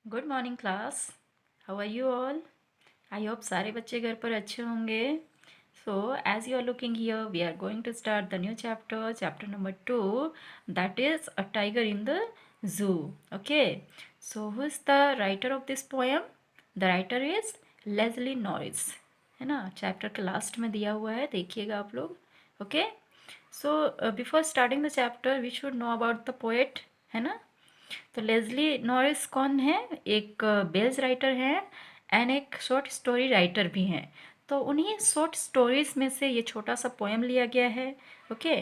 Good morning class. How are you all? I hope सारे बच्चे घर पर अच्छे होंगे। So as you are looking here we are going to start the new chapter number 2, that is a tiger in the zoo. Okay, so who is the writer of this poem? The writer is Leslie Norris, है ना। Chapter के last में दिया हुआ है, देखिएगा आप लोग। Okay, so before starting the chapter we should know about the poet, है ना। तो लेस्ली नॉरिस कौन है? एक बेल्स राइटर हैं एंड एक शॉर्ट स्टोरी राइटर भी हैं। तो उन्हीं शॉर्ट स्टोरीज में से ये छोटा सा पोएम लिया गया है। ओके,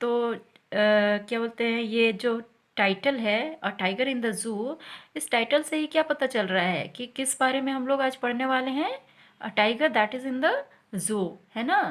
तो क्या बोलते हैं, ये जो टाइटल है अ टाइगर इन द जू, इस टाइटल से ही क्या पता चल रहा है कि किस बारे में हम लोग आज पढ़ने वाले हैं? A tiger that is in the जू, है ना।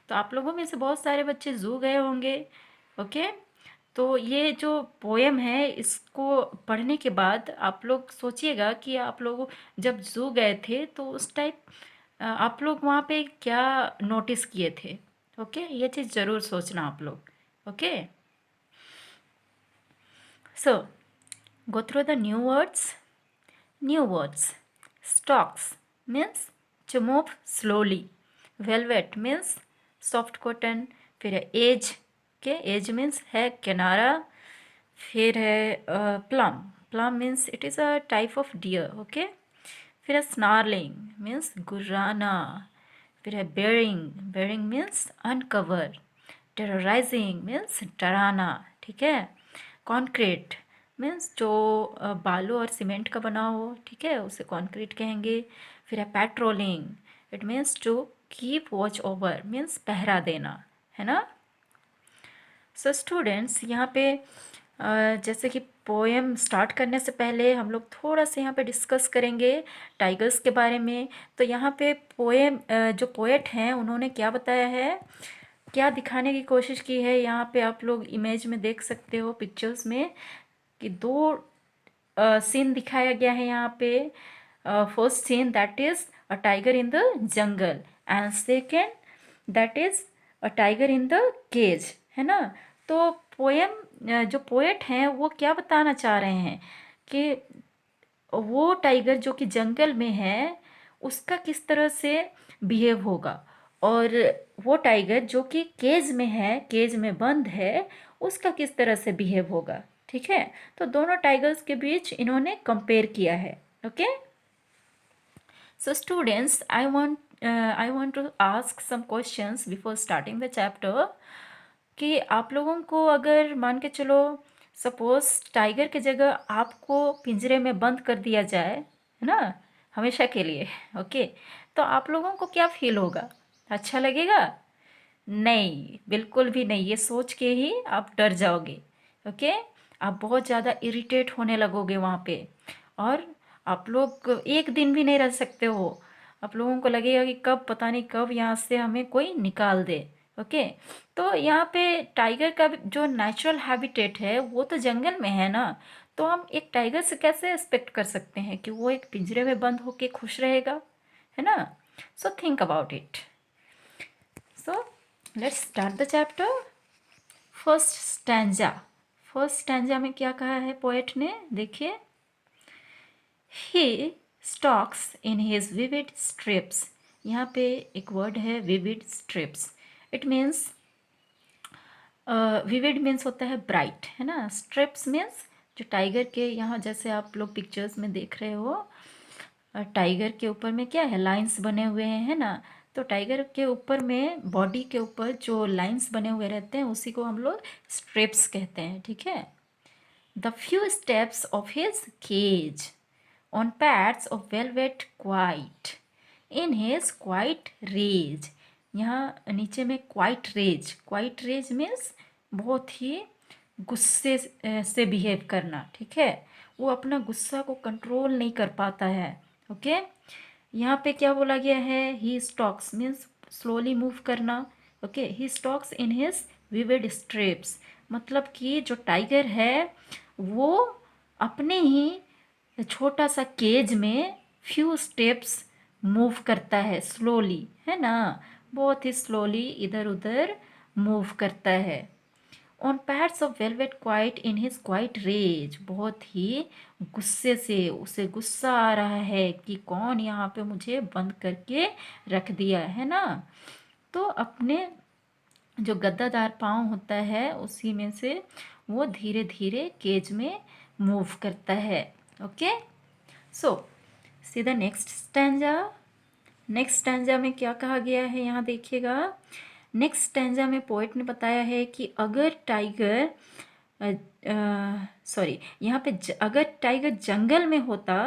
तो आप लोगों में से बहुत सारे बच्चे जू गए होंगे। ओके, तो ये जो पोएम है इसको पढ़ने के बाद आप लोग सोचिएगा कि आप लोग जब जू गए थे तो उस टाइप आप लोग वहाँ पे क्या नोटिस किए थे। ओके, ये चीज़ ज़रूर सोचना आप लोग। Okay, so go through the new words. New words: stalks means to move slowly, velvet means soft cotton, फिर है एज के, एज मीन्स है किनारा, फिर है plum, plum means it is a type of deer. Okay, फिर है snarling means गुर्राना, फिर है baring, baring means uncover, terrorising means डराना, ठीक है। कॉन्क्रीट मीन्स जो बालू और सीमेंट का बना हो, ठीक है, उसे कॉन्क्रीट कहेंगे। फिर है patrolling, it means to keep watch over means पहरा देना, है ना। सो स्टूडेंट्स, यहाँ पे जैसे कि पोएम स्टार्ट करने से पहले हम लोग थोड़ा सा यहाँ पे डिस्कस करेंगे टाइगर्स के बारे में। तो यहाँ पे पोएम जो पोएट हैं उन्होंने क्या बताया है, क्या दिखाने की कोशिश की है, यहाँ पे आप लोग इमेज में देख सकते हो पिक्चर्स में कि दो सीन दिखाया गया है यहाँ पे। First scene that is a tiger in the jungle and second that is a tiger in the cage, है ना। तो पोएम जो पोएट हैं वो क्या बताना चाह रहे हैं कि वो टाइगर जो कि जंगल में है उसका किस तरह से बिहेव होगा, और वो टाइगर जो कि केज में है, केज में बंद है, उसका किस तरह से बिहेव होगा, ठीक है। तो दोनों टाइगर्स के बीच इन्होंने कंपेयर किया है। Okay, so students, I want to ask some questions before starting the chapter कि आप लोगों को अगर मान के चलो सपोज टाइगर की जगह आपको पिंजरे में बंद कर दिया जाए, है ना, हमेशा के लिए। ओके, तो आप लोगों को क्या फील होगा? अच्छा लगेगा? नहीं, बिल्कुल भी नहीं। ये सोच के ही आप डर जाओगे। ओके, आप बहुत ज़्यादा इरिटेट होने लगोगे वहाँ पे, और आप लोग एक दिन भी नहीं रह सकते हो। आप लोगों को लगेगा कि कब, पता नहीं कब यहाँ से हमें कोई निकाल दे। ओके, तो यहाँ पे टाइगर का जो नेचुरल हैबिटेट है वो तो जंगल में है ना। तो हम एक टाइगर से कैसे एक्सपेक्ट कर सकते हैं कि वो एक पिंजरे में बंद होके खुश रहेगा, है ना। So think about it. So let's start the chapter. First stanza, first stanza में क्या कहा है पोएट ने, देखिए। He stalks in his vivid stripes, यहाँ पे एक वर्ड है vivid stripes. It means vivid means होता है ब्राइट, है ना। स्ट्रिप्स मीन्स जो टाइगर के यहाँ जैसे आप लोग पिक्चर्स में देख रहे हो, टाइगर के ऊपर में क्या है, लाइंस बने हुए हैं, है ना। तो टाइगर के ऊपर में, बॉडी के ऊपर जो लाइंस बने हुए रहते हैं उसी को हम लोग स्ट्रिप्स कहते हैं, ठीक है। The few steps of his cage on pads of velvet quiet in his quiet rage, यहाँ नीचे में quiet rage, quiet rage means बहुत ही गुस्से से बिहेव करना, ठीक है। वो अपना गुस्सा को कंट्रोल नहीं कर पाता है। ओके, यहाँ पे क्या बोला गया है, ही स्टॉक्स मीन्स स्लोली मूव करना। Okay, he stalks in his vivid strips, मतलब कि जो टाइगर है वो अपने ही छोटा सा केज में फ्यू स्टेप्स मूव करता है स्लोली, है ना। बहुत ही स्लोली इधर उधर मूव करता है। On pads of velvet quiet in his quiet rage, बहुत ही गुस्से से, उसे गुस्सा आ रहा है कि कौन यहाँ पे मुझे बंद करके रख दिया है ना। तो अपने जो गद्दादार पाँव होता है उसी में से वो धीरे धीरे केज में मूव करता है। Okay, so see the next stanza. Next stanza में क्या कहा गया है यहाँ देखिएगा। नेक्स्ट स्टैंजा में पोएट ने बताया है कि अगर टाइगर यहाँ पे अगर टाइगर जंगल में होता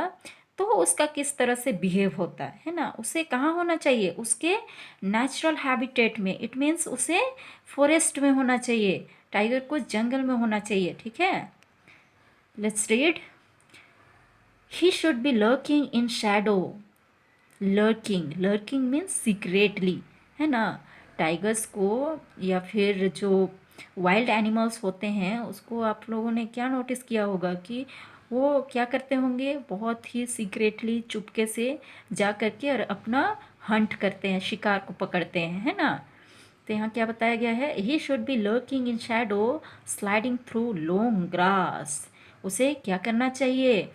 तो उसका किस तरह से बिहेव होता है ना। उसे कहाँ होना चाहिए, उसके नेचुरल हैबिटेट में, इट मीन्स उसे फॉरेस्ट में होना चाहिए, टाइगर को जंगल में होना चाहिए। ठीक है, let's read. He should be lurking in Shadow. Lurking, lurking means secretly, है ना। टाइगर्स को या फिर जो वाइल्ड एनिमल्स होते हैं उसको आप लोगों ने क्या नोटिस किया होगा कि वो क्या करते होंगे, बहुत ही सीक्रेटली चुपके से जा करके और अपना हंट करते हैं, शिकार को पकड़ते हैं, है ना। तो यहाँ क्या बताया गया है, he should be lurking in Shadow sliding through long grass. उसे क्या करना चाहिए,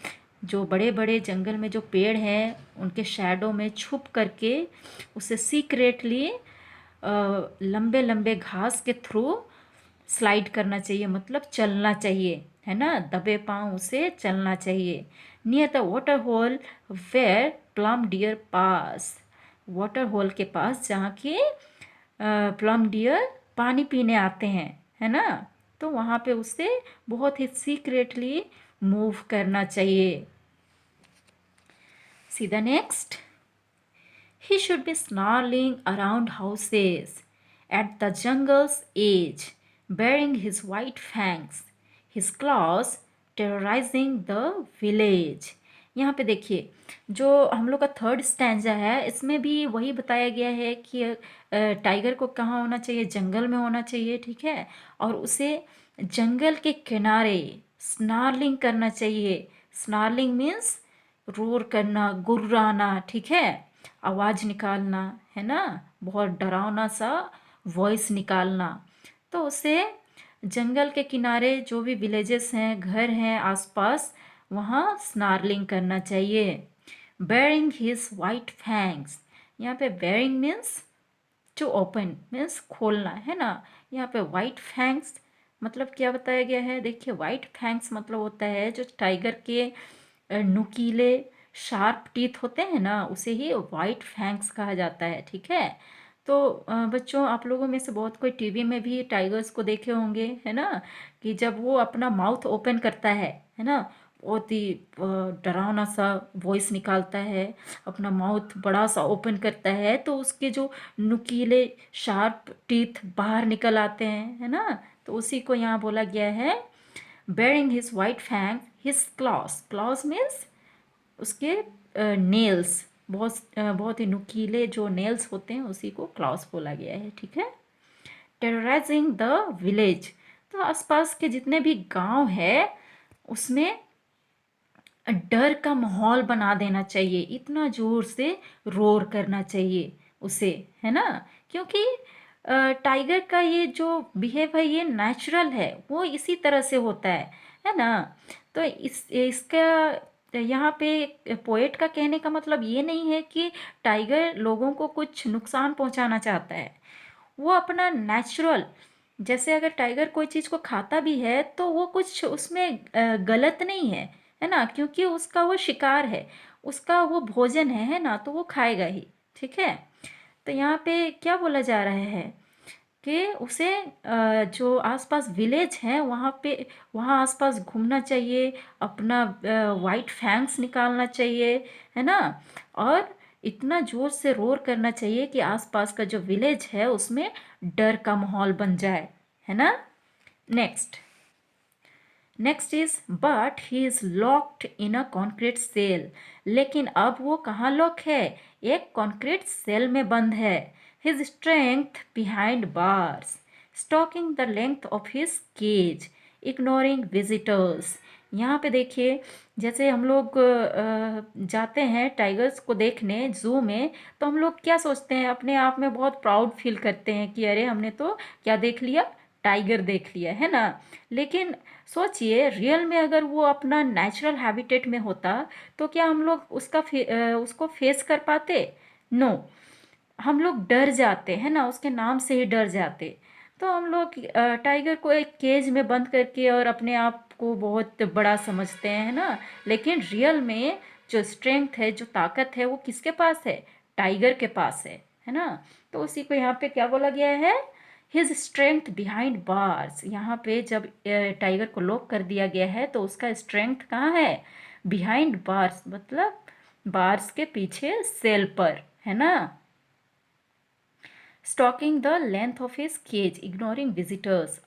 जो बड़े बड़े जंगल में जो पेड़ हैं उनके शैडो में छुप करके उसे सीक्रेटली लंबे लंबे घास के थ्रू स्लाइड करना चाहिए, मतलब चलना चाहिए, है ना। दबे पांव उसे चलना चाहिए। Near the water hole where plump deer pass. Water hole के पास जहाँ की प्लम डियर पानी पीने आते हैं, है ना। तो वहाँ पे उसे बहुत ही सीक्रेटली मूव करना चाहिए। See the next. He should be snarling around houses at the jungle's edge, bearing his white fangs, his claws terrorizing the village। यहाँ पे देखिए, जो हम लोग का थर्ड स्टैंजा है इसमें भी वही बताया गया है कि टाइगर को कहाँ होना चाहिए, जंगल में होना चाहिए। ठीक है, और उसे जंगल के किनारे स्नार्लिंग करना चाहिए। स्नार्लिंग मीन्स रोर करना, गुर्राना, ठीक है, आवाज़ निकालना, है ना, बहुत डरावना सा वॉइस निकालना। तो उसे जंगल के किनारे जो भी विलेजेस हैं, घर हैं आसपास, वहाँ स्नार्लिंग करना चाहिए। बेयरिंग हिज वाइट फैंग्स, यहाँ पे baring means to open, means खोलना, है ना। यहाँ पे वाइट फैंग्स मतलब क्या बताया गया है, देखिए वाइट फैंग्स मतलब होता है जो टाइगर के नुकीले शार्प टीथ होते हैं ना, उसे ही वाइट फैंग्स कहा जाता है। ठीक है, तो बच्चों आप लोगों में से बहुत कोई टीवी में भी टाइगर्स को देखे होंगे, है ना, कि जब वो अपना माउथ ओपन करता है ना, बहुत ही डरावना सा वॉइस निकालता है, अपना माउथ बड़ा सा ओपन करता है तो उसके जो नुकीले शार्प टीथ बाहर निकल आते हैं, है ना। तो उसी को यहाँ बोला गया है baring his white fang his claws. Claws means उसके नेल्स, बहुत ही नुकीले जो नेल्स होते हैं उसी को क्लॉस बोला गया है। ठीक है, टेरराइजिंग द विलेज, तो आसपास के जितने भी गांव है उसमें डर का माहौल बना देना चाहिए, इतना जोर से रोर करना चाहिए उसे, है ना। क्योंकि टाइगर का ये जो बिहेव है ये नेचुरल है, वो इसी तरह से होता है ना। तो इसका यहाँ पे पोएट का कहने का मतलब ये नहीं है कि टाइगर लोगों को कुछ नुकसान पहुंचाना चाहता है। वो अपना नेचुरल, जैसे अगर टाइगर कोई चीज़ को खाता भी है तो वो कुछ उसमें गलत नहीं है ना, क्योंकि उसका वो शिकार है, उसका वो भोजन है ना, तो वो खाएगा ही। ठीक है, तो यहाँ पे क्या बोला जा रहा है कि उसे जो आसपास विलेज हैं वहाँ आसपास घूमना चाहिए, अपना वाइट फैंग्स निकालना चाहिए, है ना, और इतना जोर से रोर करना चाहिए कि आसपास का जो विलेज है उसमें डर का माहौल बन जाए, है ना। Next is but he is locked in a concrete cell. लेकिन अब वो कहाँ लॉक है, एक कॉन्क्रीट सेल में बंद है। His strength behind bars, stalking the length of his cage, ignoring visitors. यहाँ पे देखिए, जैसे हम लोग जाते हैं टाइगर्स को देखने जू में, तो हम लोग क्या सोचते हैं, अपने आप में बहुत प्राउड फील करते हैं कि अरे हमने तो क्या देख लिया, टाइगर देख लिया है ना। लेकिन सोचिए रियल में अगर वो अपना नेचुरल हैबिटेट में होता तो क्या हम लोग उसको फेस कर पाते? नो, हम लोग डर जाते हैं ना, उसके नाम से ही डर जाते। तो हम लोग टाइगर को एक केज में बंद करके और अपने आप को बहुत बड़ा समझते हैं ना। लेकिन रियल में जो स्ट्रेंथ है, जो ताकत है, वो किसके पास है? टाइगर के पास है ना। तो उसी को यहाँ पे क्या बोला गया है? His strength behind bars. यहाँ पे जब टाइगर को लॉक कर दिया गया है तो उसका स्ट्रेंथ कहाँ है? बिहाइंड बार्स, मतलब बार्स के पीछे, सेल पर, है ना। Stalking the length of his cage ignoring visitors.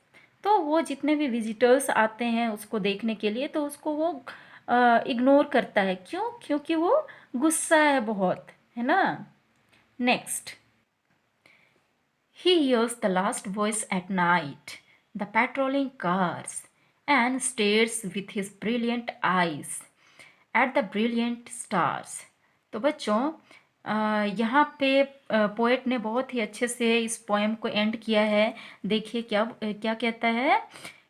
तो वो जितने भी विजिटर्स आते हैं उसको देखने के लिए तो उसको वो इग्नोर करता है। क्यों? क्योंकि वो गुस्सा है बहुत, है ना। Next, he hears the last voice at night, the patrolling cars, and stares with his brilliant eyes at the brilliant stars। तो बच्चों यहाँ पे पोएट ने बहुत ही अच्छे से इस पोएम को एंड किया है। देखिए क्या क्या कहता है।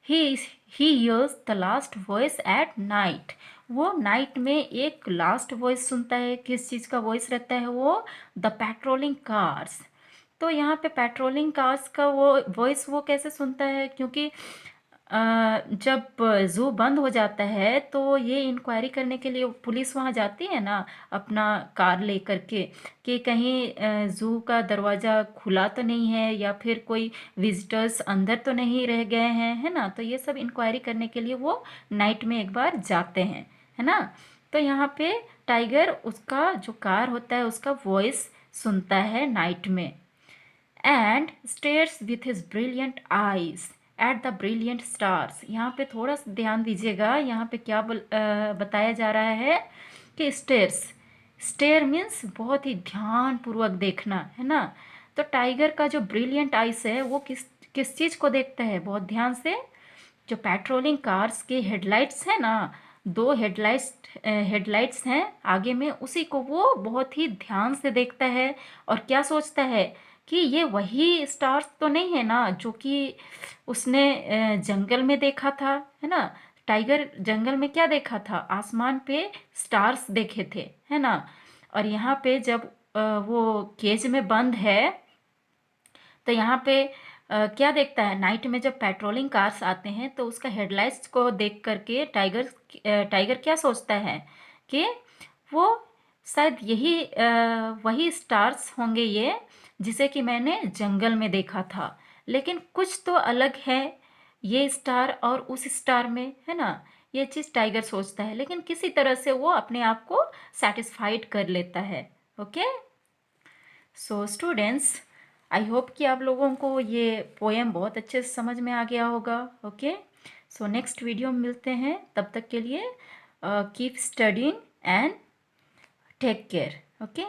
He he hears the last voice at night. वो नाइट में एक लास्ट वॉइस सुनता है। किस चीज़ का वॉइस रहता है वो? The patrolling cars. तो यहाँ पे पेट्रोलिंग कार्स का वो वॉइस वो कैसे सुनता है? क्योंकि जब ज़ू बंद हो जाता है तो ये इंक्वायरी करने के लिए पुलिस वहाँ जाती है ना, अपना कार लेकर के, कि कहीं ज़ू का दरवाज़ा खुला तो नहीं है या फिर कोई विजिटर्स अंदर तो नहीं रह गए हैं, है ना। तो ये सब इंक्वायरी करने के लिए वो नाइट में एक बार जाते हैं, है ना। तो यहाँ पे टाइगर उसका जो कार होता है उसका वॉइस सुनता है नाइट में। And stairs with his brilliant eyes at the brilliant stars. यहाँ पे थोड़ा सा ध्यान दीजिएगा। यहाँ पे क्या बताया जा रहा है कि स्टेयर्स, स्टेयर मीन्स बहुत ही ध्यान पूर्वक देखना, है ना। तो टाइगर का जो ब्रिलियंट आइज है वो किस किस चीज़ को देखता है बहुत ध्यान से? जो पेट्रोलिंग कार्स के हेडलाइट्स हैं ना, दो हेडलाइट्स हैं आगे में, उसी को वो बहुत ही ध्यान से देखता है। और क्या सोचता है कि ये वही स्टार्स तो नहीं है ना जो कि उसने जंगल में देखा था, है ना। टाइगर जंगल में क्या देखा था? आसमान पे स्टार्स देखे थे, है ना। और यहाँ पे जब वो केज में बंद है तो यहाँ पे क्या देखता है? नाइट में जब पेट्रोलिंग कार्स आते हैं तो उसका हेडलाइट्स को देख करके टाइगर क्या सोचता है कि वो शायद यही वही स्टार्स होंगे ये, जिसे कि मैंने जंगल में देखा था। लेकिन कुछ तो अलग है ये स्टार और उस स्टार में, है ना। ये चीज़ टाइगर सोचता है, लेकिन किसी तरह से वो अपने आप को सेटिस्फाइड कर लेता है। Okay, so students, I hope कि आप लोगों को ये पोएम बहुत अच्छे से समझ में आ गया होगा। ओके, सो नेक्स्ट वीडियो में मिलते हैं। तब तक के लिए keep studying and take care. Okay.